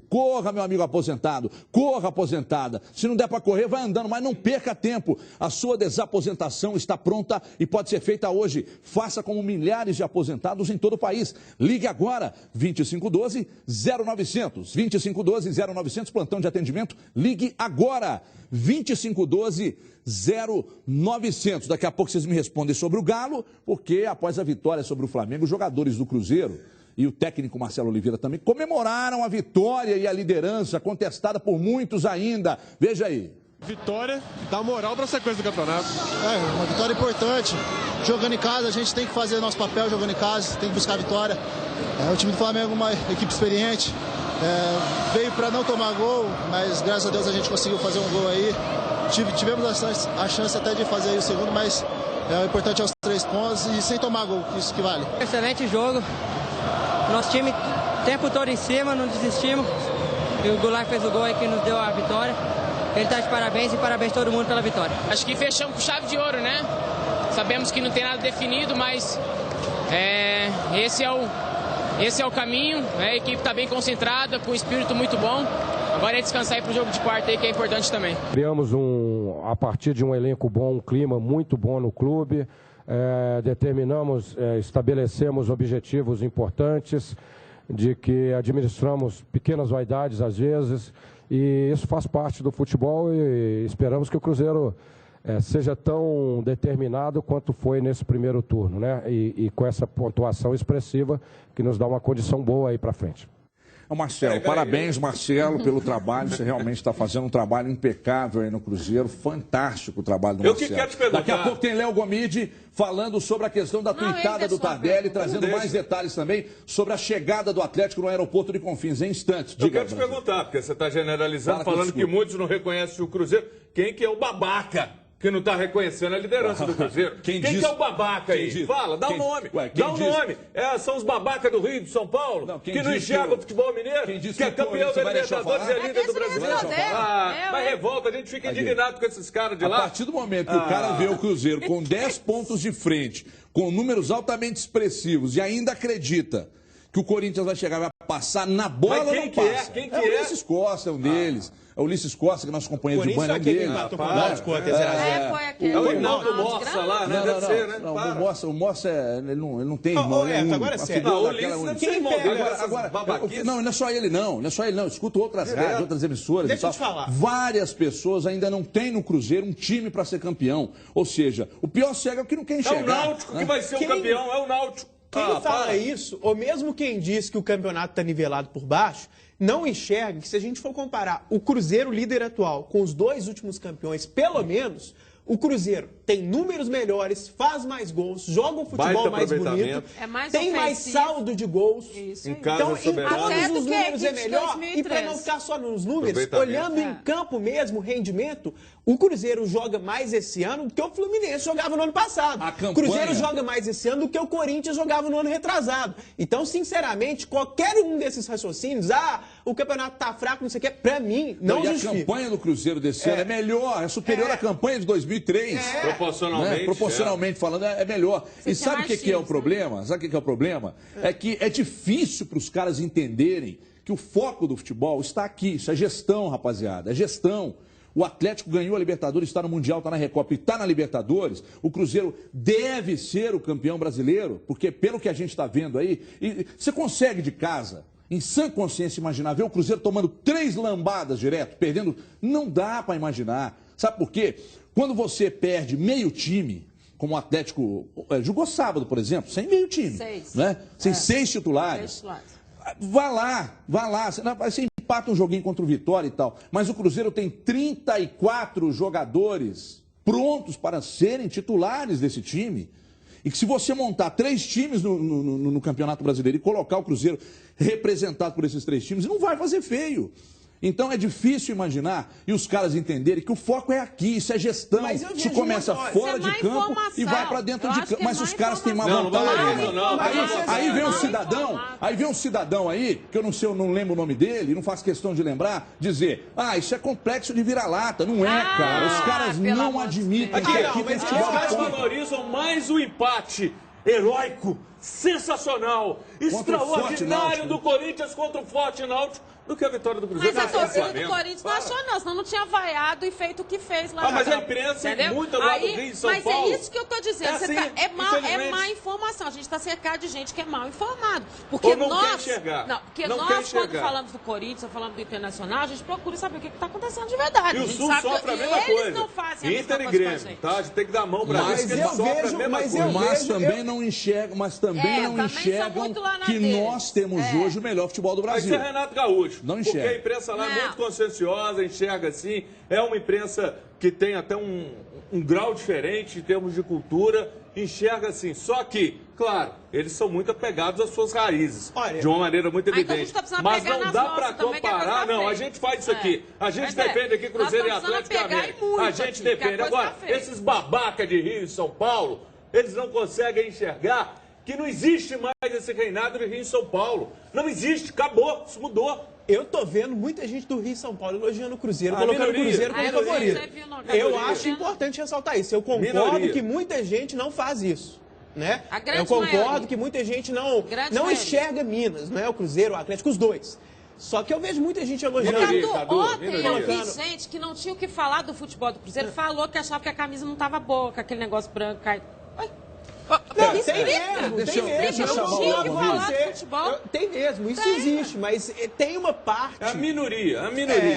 Corra, meu amigo aposentado, corra, aposentada. Se não der para correr, vai andando, mas não perca tempo. A sua desaposentação está pronta e pode ser feita hoje. Faça como milhares de aposentados em todo o país. Ligue agora, 2512-0900, 2512-0900, plantão de atendimento. Ligue agora, 2512-0900. Daqui a pouco vocês me respondem sobre o Galo, porque após a vitória sobre o Flamengo, os jogadores do Cruzeiro e o técnico Marcelo Oliveira também comemoraram a vitória e a liderança contestada por muitos ainda. Veja aí. Vitória dá moral para a sequência do campeonato. É, uma vitória importante. Jogando em casa, a gente tem que fazer nosso papel jogando em casa, tem que buscar a vitória. O time do Flamengo é uma equipe experiente. Veio para não tomar gol, mas graças a Deus a gente conseguiu fazer um gol aí. Tivemos a chance até de fazer aí o segundo, mas o importante é os 3 pontos e sem tomar gol, isso que vale. Excelente jogo. Nosso time o tempo todo em cima, não desistimos. E o Goulart fez o gol aí que nos deu a vitória. Ele está de parabéns e parabéns a todo mundo pela vitória. Acho que fechamos com chave de ouro, né? Sabemos que não tem nada definido, mas esse é o caminho. A equipe está bem concentrada, com um espírito muito bom. Agora é descansar e para o jogo de quarta aí, que é importante também. Criamos a partir de um elenco bom, um clima muito bom no clube. Estabelecemos objetivos importantes, de que administramos pequenas vaidades às vezes, e isso faz parte do futebol e esperamos que o Cruzeiro seja tão determinado quanto foi nesse primeiro turno, né? E com essa pontuação expressiva que nos dá uma condição boa aí para frente. Marcelo, parabéns, Marcelo, pelo trabalho. Você realmente está fazendo um trabalho impecável aí no Cruzeiro. Fantástico o trabalho do Marcelo. Eu que quero te perguntar. Daqui a pouco tem Léo Gomide falando sobre a questão da tuitada do Tardelli, trazendo mais detalhes também sobre a chegada do Atlético no aeroporto de Confins. Em instantes. Eu quero te perguntar, porque você está generalizando, falando que muitos não reconhecem o Cruzeiro. Quem que é o babaca que não está reconhecendo a liderança do Cruzeiro. Quem que é o babaca aí? Fala, dá um nome. Dá um nome. São os babacas do Rio, de São Paulo, que não enxergam o futebol mineiro, que é campeão da Libertadores e é líder do Brasileiro. Mas revolta, a gente fica indignado com esses caras de lá. A partir do momento que o cara vê o Cruzeiro com 10 pontos de frente, com números altamente expressivos e ainda acredita que o Corinthians vai chegar, vai passar na bola, ou não passa. Quem que é? O Ulisses Costa é um deles. É o Ulisses Costa, que é nosso companheiro de banho, é um deles. É o irmão do Moça lá, né? Deve ser, né? Não, o Moça, ele não tem irmão. Agora é sério. O Ulisses não tem irmão dele. Não é só ele não. Não é só ele não. Escuto outras rádios, outras emissoras. Deixa eu te falar. Várias pessoas ainda não têm no Cruzeiro um time para ser campeão. Ou seja, o pior cego é o que não quer enxergar. É o Náutico que vai ser o campeão, é o Náutico. Quem fala isso, ou mesmo quem diz que o campeonato está nivelado por baixo, não enxerga que se a gente for comparar o Cruzeiro líder atual com os 2 últimos campeões, pelo menos, o Cruzeiro tem números melhores, faz mais gols, joga um futebol mais bonito, tem mais saldo de gols. Então, em todos os números é melhor. E para não ficar só nos números, olhando em campo mesmo, rendimento, o Cruzeiro joga mais esse ano do que o Fluminense jogava no ano passado. O Cruzeiro joga mais esse ano do que o Corinthians jogava no ano retrasado. Então, sinceramente, qualquer um desses raciocínios, o campeonato tá fraco, não sei o que, pra mim, não justifica. E a campanha do Cruzeiro desse ano é melhor, é superior à campanha de 2003. Proporcionalmente. Proporcionalmente falando, é melhor. E sabe o que é o problema? Sabe o que é o problema? É que é difícil para os caras entenderem que o foco do futebol está aqui. Isso é gestão, rapaziada. É gestão. O Atlético ganhou a Libertadores, está no Mundial, está na Recopa e está na Libertadores. O Cruzeiro deve ser o campeão brasileiro, porque pelo que a gente está vendo aí, você consegue de casa, em sã consciência, imaginar, ver o Cruzeiro tomando 3 lambadas direto, perdendo? Não dá para imaginar. Sabe por quê? Quando você perde meio time, como o Atlético jogou sábado, por exemplo, sem meio time, 6. Né? Sem 6 titulares. Vá lá. Você empata um joguinho contra o Vitória e tal. Mas o Cruzeiro tem 34 jogadores prontos para serem titulares desse time. E que se você montar 3 times no Campeonato Brasileiro e colocar o Cruzeiro representado por esses 3 times, não vai fazer feio. Então é difícil imaginar e os caras entenderem que o foco é aqui, isso é gestão. Isso começa fora de campo e vai para dentro de campo. Mas os caras têm má vontade. Aí vem um cidadão aí, que eu não lembro o nome dele, não faço questão de lembrar, dizer, isso é complexo de vira-lata. Não é, cara. Os caras não admitem que aqui tem futebol. Os caras valorizam mais o empate heróico, sensacional, extraordinário do Corinthians contra o Forte Náutico do que a vitória do Cruzeiro. Mas a torcida do Corinthians não achou não, senão não tinha vaiado e feito o que fez lá. Mas a imprensa é muito lá do Rio e São Paulo. Mas é isso que eu tô dizendo, é má informação, a gente está cercado de gente que é mal informado. Porque nós, quando falamos do Corinthians, falamos do Internacional, a gente procura saber o que está acontecendo de verdade. E o Sul sofre a mesma coisa. Eles não fazem a mesma Inter e Grêmio, tá? A gente tem que dar a mão para eles, que eles sofrem a mesma coisa. Mas também não enxergam, que nós temos hoje o melhor futebol do Brasil. Isso é Renato Gaúcho. Não enxerga. Porque a imprensa lá é muito conscienciosa, enxerga assim. É uma imprensa que tem até um grau diferente em termos de cultura, enxerga assim. Só que, claro, eles são muito apegados às suas raízes, de uma maneira muito evidente. Mas não dá para comparar, não. A gente faz isso aqui. A gente defende aqui Cruzeiro e Atlético e América. A gente defende. Agora, esses babaca de Rio e São Paulo, eles não conseguem enxergar que não existe mais esse reinado de Rio e São Paulo. Não existe, acabou, isso mudou. Eu tô vendo muita gente do Rio e São Paulo elogiando o Cruzeiro, colocando o Cruzeiro como favorito. Eu acho importante ressaltar isso. Eu concordo que muita gente não faz isso. Né? Eu concordo que muita gente não enxerga Minas, não é o Cruzeiro, o Atlético, os dois. Só que eu vejo muita gente elogiando. Ontem eu vi gente que não tinha o que falar do futebol do Cruzeiro, falou que achava que a camisa não estava boa, com aquele negócio branco. Tem mesmo, isso existe, mas tem uma parte. É a minoria,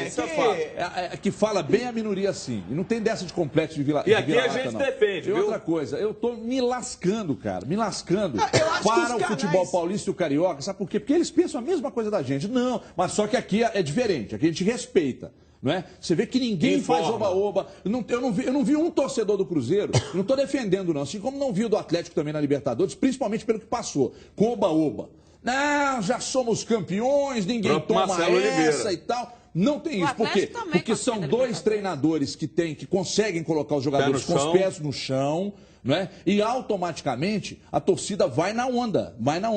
isso é fato. Que fala bem a minoria sim. E não tem dessa de complexo de vila. E aqui a gente defende, viu? E outra coisa, eu tô me lascando, cara, para o futebol paulista e o carioca. Sabe por quê? Porque eles pensam a mesma coisa da gente. Não, mas só que aqui é diferente, aqui a gente respeita. Não é? Você vê que ninguém faz oba-oba. Eu não vi um torcedor do Cruzeiro, não estou defendendo não, assim como não vi o do Atlético também na Libertadores, principalmente pelo que passou, com oba-oba. Não, já somos campeões, ninguém toma essa e tal. Não tem isso. Por quê? Porque são dois treinadores que conseguem colocar os jogadores com os pés no chão, não é? E automaticamente a torcida vai na onda.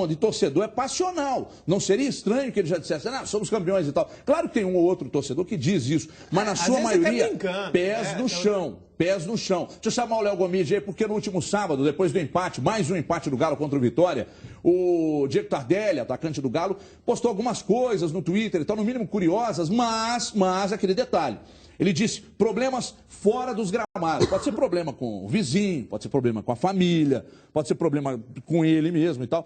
E torcedor é passional. Não seria estranho que ele já dissesse, somos campeões e tal. Claro que tem um ou outro torcedor que diz isso, mas na sua maioria, pés no chão. Pés no chão. Deixa eu chamar o Léo Gomide aí, porque no último sábado, depois do empate, mais um empate do Galo contra o Vitória, o Diego Tardelli, atacante do Galo, postou algumas coisas no Twitter e tal, no mínimo curiosas, mas aquele detalhe. Ele disse problemas fora dos gramados. Pode ser problema com o vizinho, pode ser problema com a família, pode ser problema com ele mesmo e tal.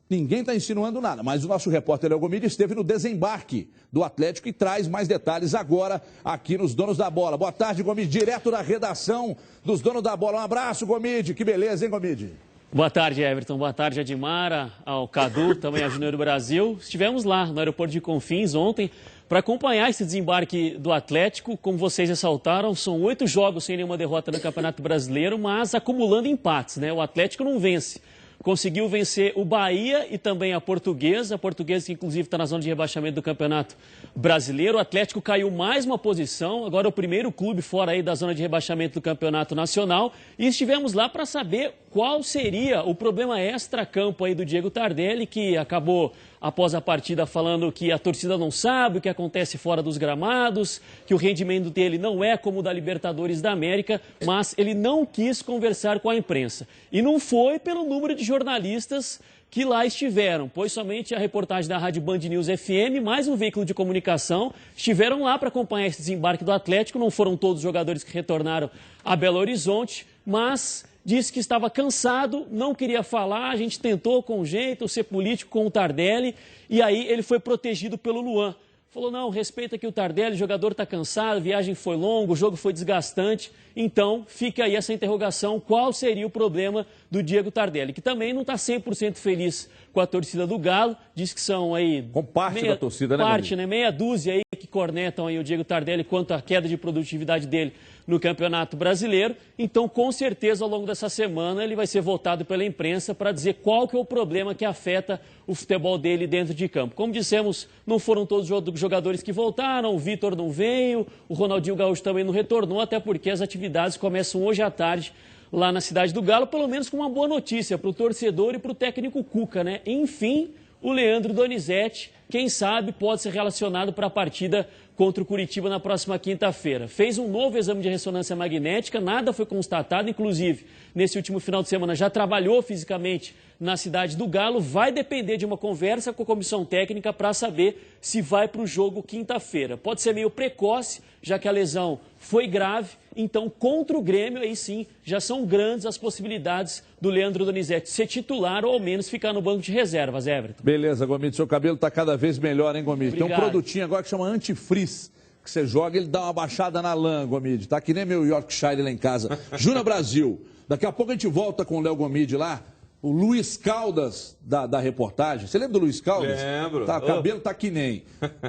Ninguém está insinuando nada, mas o nosso repórter Léo Gomide esteve no desembarque do Atlético e traz mais detalhes agora aqui nos Donos da Bola. Boa tarde, Gomide, direto da redação dos Donos da Bola. Um abraço, Gomide, que beleza, hein, Gomide? Boa tarde, Everton. Boa tarde, Admara, ao Cadu, também a Júnior do Brasil. Estivemos lá no aeroporto de Confins ontem para acompanhar esse desembarque do Atlético. Como vocês ressaltaram, são 8 jogos sem nenhuma derrota no Campeonato Brasileiro, mas acumulando empates, né? O Atlético não vence. Conseguiu vencer o Bahia e também a Portuguesa. A Portuguesa, que inclusive está na zona de rebaixamento do Campeonato Brasileiro. O Atlético caiu mais uma posição. Agora é o primeiro clube fora aí da zona de rebaixamento do Campeonato Nacional. E estivemos lá para saber qual seria o problema extra-campo aí do Diego Tardelli, que acabou, após a partida, falando que a torcida não sabe o que acontece fora dos gramados, que o rendimento dele não é como o da Libertadores da América, mas ele não quis conversar com a imprensa. E não foi pelo número de jornalistas que lá estiveram, pois somente a reportagem da Rádio Band News FM, mais um veículo de comunicação, estiveram lá para acompanhar esse desembarque do Atlético. Não foram todos os jogadores que retornaram a Belo Horizonte, mas disse que estava cansado, não queria falar. A gente tentou com jeito ser político com o Tardelli, e aí ele foi protegido pelo Luan. Falou, não, respeita aqui o Tardelli, o jogador está cansado, a viagem foi longa, o jogo foi desgastante. Então, fica aí essa interrogação, qual seria o problema do Diego Tardelli, que também não está 100% feliz com a torcida do Galo. Diz que são aí... Com parte da torcida, né? Parte, né? Meia dúzia aí que cornetam aí o Diego Tardelli quanto à queda de produtividade dele no Campeonato Brasileiro. Então, com certeza, ao longo dessa semana, ele vai ser votado pela imprensa para dizer qual que é o problema que afeta o futebol dele dentro de campo. Como dissemos, não foram todos os jogadores que voltaram, o Vitor não veio, o Ronaldinho Gaúcho também não retornou, até porque as atividades começam hoje à tarde lá na cidade do Galo, pelo menos com uma boa notícia para o torcedor e para o técnico Cuca, né? Enfim, o Leandro Donizete, quem sabe, pode ser relacionado para a partida contra o Curitiba na próxima quinta-feira. Fez um novo exame de ressonância magnética, nada foi constatado, inclusive, nesse último final de semana já trabalhou fisicamente na cidade do Galo. Vai depender de uma conversa com a comissão técnica para saber se vai para o jogo quinta-feira. Pode ser meio precoce, já que a lesão foi grave, então contra o Grêmio, aí sim, já são grandes as possibilidades do Leandro Donizete ser titular ou ao menos ficar no banco de reservas, Everton. Beleza, Gomide, seu cabelo está cada vez melhor, hein, Gomide? Obrigado. Tem um produtinho agora que chama Antifrizz, que você joga, ele dá uma baixada na lã, Gomide. Tá que nem meu Yorkshire lá em casa. Júnior Brasil, daqui a pouco a gente volta com o Léo Gomide lá. O Luiz Caldas da reportagem. Você lembra do Luiz Caldas? Lembro. Tá, o cabelo tá que nem.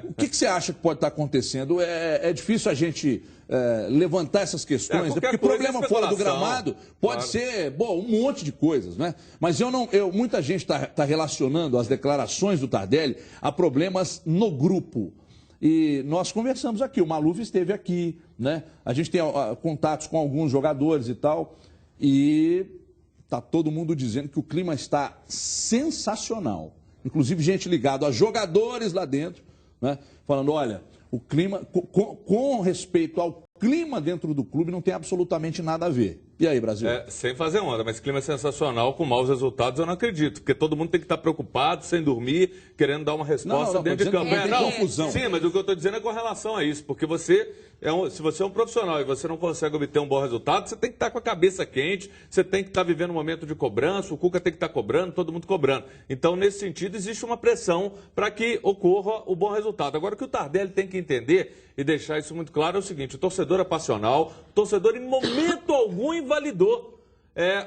O que você acha que pode estar acontecendo? É difícil a gente levantar essas questões, né? Porque problema fora do gramado pode ser, um monte de coisas, né? Mas muita gente está relacionando as declarações do Tardelli a problemas no grupo. E nós conversamos aqui, o Maluf esteve aqui, né? A gente tem contatos com alguns jogadores e tal, e está todo mundo dizendo que o clima está sensacional. Inclusive gente ligada a jogadores lá dentro, né? Falando, olha, o clima, com respeito ao clima dentro do clube, não tem absolutamente nada a ver. E aí, Brasil? Sem fazer onda, mas clima sensacional, com maus resultados, eu não acredito. Porque todo mundo tem que estar preocupado, sem dormir, querendo dar uma resposta dentro de campo. Confusão. Sim, mas o que eu estou dizendo é com relação a isso. Porque se você é um profissional e você não consegue obter um bom resultado, você tem que estar com a cabeça quente, você tem que estar vivendo um momento de cobrança, o Cuca tem que estar cobrando, todo mundo cobrando. Então, nesse sentido, existe uma pressão para que ocorra o bom resultado. Agora, o que o Tardelli tem que entender e deixar isso muito claro é o seguinte: o torcedor é passional, o torcedor em momento algum invalidou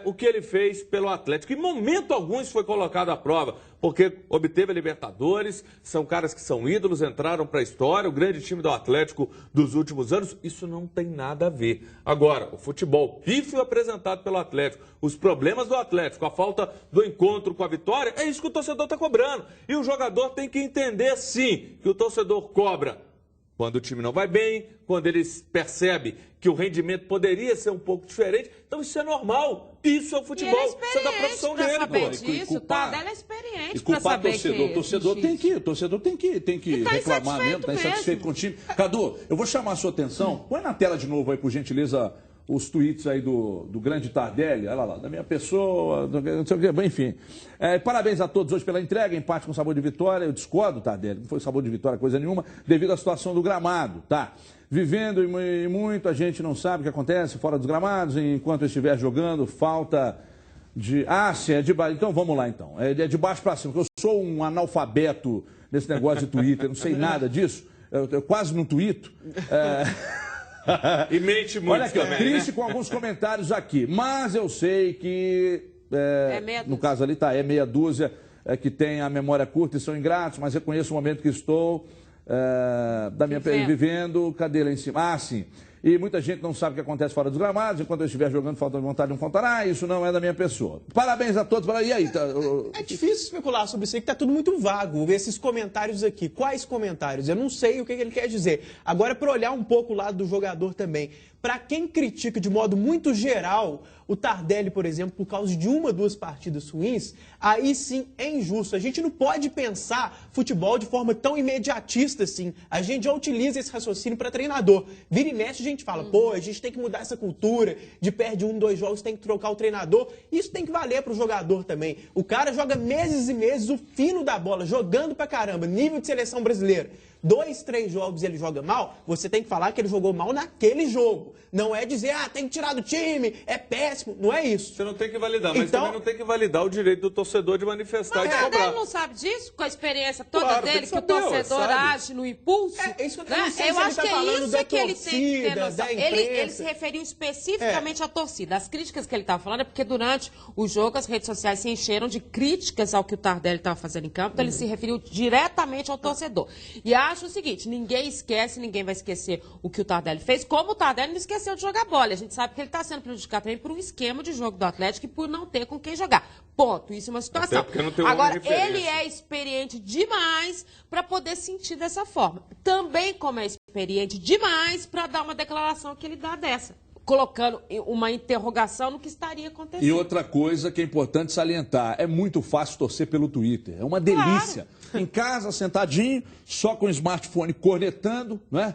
o que ele fez pelo Atlético. Em momento algum isso foi colocado à prova, porque obteve a Libertadores, são caras que são ídolos, entraram para a história, o grande time do Atlético dos últimos anos. Isso não tem nada a ver. Agora, o futebol pífio apresentado pelo Atlético, os problemas do Atlético, a falta do encontro com a vitória, é isso que o torcedor está cobrando. E o jogador tem que entender, sim, que o torcedor cobra Quando o time não vai bem, quando ele percebe que o rendimento poderia ser um pouco diferente. Então isso é normal. Isso é o futebol. Isso é da profissão dele, pô. Disso, tá? Ela é experiente para saber torcedor. O torcedor tem que tá reclamar mesmo, tá insatisfeito com o time. Cadu, eu vou chamar a sua atenção. Põe na tela de novo aí, por gentileza, os tweets aí do grande Tardelli, olha lá, da minha pessoa, não sei o que, enfim. Parabéns a todos hoje pela entrega, empate com sabor de vitória. Eu discordo, Tardelli, não foi sabor de vitória coisa nenhuma, devido à situação do gramado, tá? Vivendo e muito, a gente não sabe o que acontece fora dos gramados, enquanto eu estiver jogando, falta de... é de baixo. Então vamos lá, então. É de baixo para cima, porque eu sou um analfabeto nesse negócio de Twitter, não sei nada disso, eu quase não tuito. E mente muito. Olha aqui, também, triste né? com alguns comentários aqui, mas eu sei que, no caso ali tá, é meia dúzia que tem a memória curta e são ingratos, mas reconheço o momento que estou vivendo. Cadê lá em cima? Ah, sim. E muita gente não sabe o que acontece fora dos gramados, enquanto eu estiver jogando, falta de vontade, não faltará, isso não é da minha pessoa. Parabéns a todos. E aí? É difícil especular sobre isso aí, que tá tudo muito vago, esses comentários aqui. Quais comentários? Eu não sei o que ele quer dizer. Agora, para olhar um pouco o lado do jogador também, para quem critica de modo muito geral o Tardelli, por exemplo, por causa de uma, duas partidas ruins, aí sim é injusto. A gente não pode pensar futebol de forma tão imediatista assim. A gente já utiliza esse raciocínio para treinador. Vira e mexe, a gente fala, pô, a gente tem que mudar essa cultura de perde 1, 2 jogos, tem que trocar o treinador. Isso tem que valer para o jogador também. O cara joga meses e meses, o fino da bola, jogando pra caramba, nível de seleção brasileira. 2, 3 jogos ele joga mal, você tem que falar que ele jogou mal naquele jogo. Não é dizer, tem que tirar do time, é péssimo. Não é isso. Você não tem que validar, mas também não tem que validar o direito do torcedor de manifestar e de cobrar. Mas ele não sabe disso, com a experiência toda dele, que o torcedor age no impulso? Isso que eu acho que é isso que ele tem que ter noção. Ele se referiu especificamente à torcida. As críticas que ele estava falando é porque durante o jogo as redes sociais se encheram de críticas ao que o Tardelli estava fazendo em campo, então ele se referiu diretamente ao torcedor. E acho o seguinte, ninguém esquece, ninguém vai esquecer o que o Tardelli fez, como o Tardelli não esqueceu de jogar bola. A gente sabe que ele está sendo prejudicado também por um esquema de jogo do Atlético e por não ter com quem jogar. Ponto. Isso é uma situação. Até porque não tem Agora, ele é experiente demais para poder sentir dessa forma. Também como é experiente demais para dar uma declaração que ele dá dessa, colocando uma interrogação no que estaria acontecendo. E outra coisa que é importante salientar, é muito fácil torcer pelo Twitter, é uma delícia. Claro. Em casa, sentadinho, só com o smartphone cornetando, não é?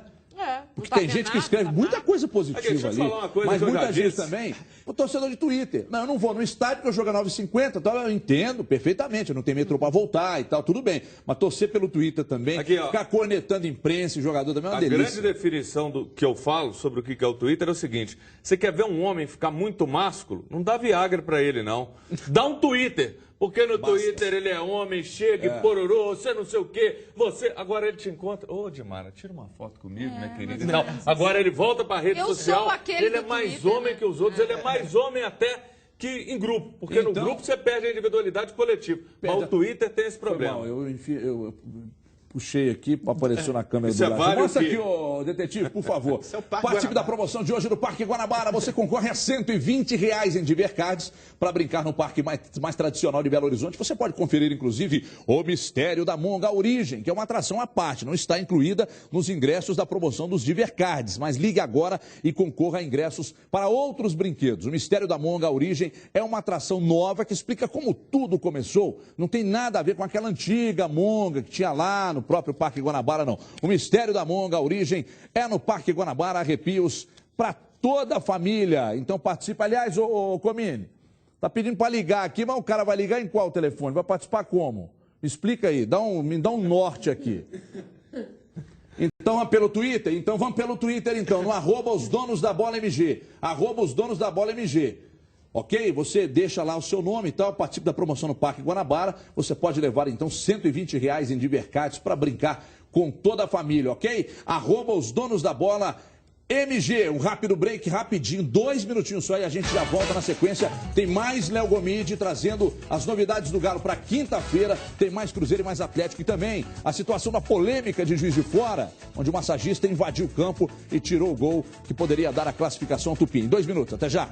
Porque tem gente que escreve muita coisa positiva ali, mas muita gente também, o torcedor de Twitter. Não, eu não vou no estádio porque eu jogo a 9h50, então eu entendo perfeitamente, eu não tenho metrô para voltar e tal, tudo bem. Mas torcer pelo Twitter também, ficar cornetando imprensa e jogador também é uma delícia. A grande definição do que eu falo sobre o que é o Twitter é o seguinte, você quer ver um homem ficar muito másculo? Não dá Viagra para ele, não. Dá um Twitter. Porque no Twitter ele é homem, chega e pororô, você não sei o quê, você... Agora ele te encontra... Ô, Dimara, tira uma foto comigo, minha querida. Não, agora ele volta para a rede social, ele é mais Twitter, homem que os outros, ele é mais homem até que em grupo. Porque então, no grupo você perde a individualidade coletiva. Mas o Twitter tem esse problema. Eu puxei aqui, apareceu na câmera do Brasil. Mostra aqui, ô detetive, por favor. Participe da promoção de hoje do Parque Guanabara. Você concorre a R$120 em Divercards para brincar no parque mais tradicional de Belo Horizonte. Você pode conferir, inclusive, o Mistério da Monga, a Origem, que é uma atração à parte. Não está incluída nos ingressos da promoção dos Divercards. Mas ligue agora e concorra a ingressos para outros brinquedos. O Mistério da Monga, a Origem, é uma atração nova que explica como tudo começou. Não tem nada a ver com aquela antiga Monga que tinha lá no próprio Parque Guanabara, não. O Mistério da Monga, a Origem, é no Parque Guanabara, arrepios para toda a família. Então participa. Aliás, ô Comini, tá pedindo para ligar aqui, mas o cara vai ligar em qual telefone? Vai participar como? Me explica aí, me dá um norte aqui. Então, pelo Twitter? Então vamos pelo Twitter, então, no @osdonosdabola_mg. @osdonosdabola_mg. Ok? Você deixa lá o seu nome e tal, participe da promoção no Parque Guanabara. Você pode levar, então, R$120 em Divercards para brincar com toda a família, ok? @osdonosdabola_mg. Um rápido break, rapidinho, 2 minutinhos só e a gente já volta na sequência. Tem mais Léo Gomide trazendo as novidades do Galo para quinta-feira. Tem mais Cruzeiro e mais Atlético e também a situação da polêmica de Juiz de Fora, onde o massagista invadiu o campo e tirou o gol que poderia dar a classificação ao Tupi. Em 2 minutos, até já.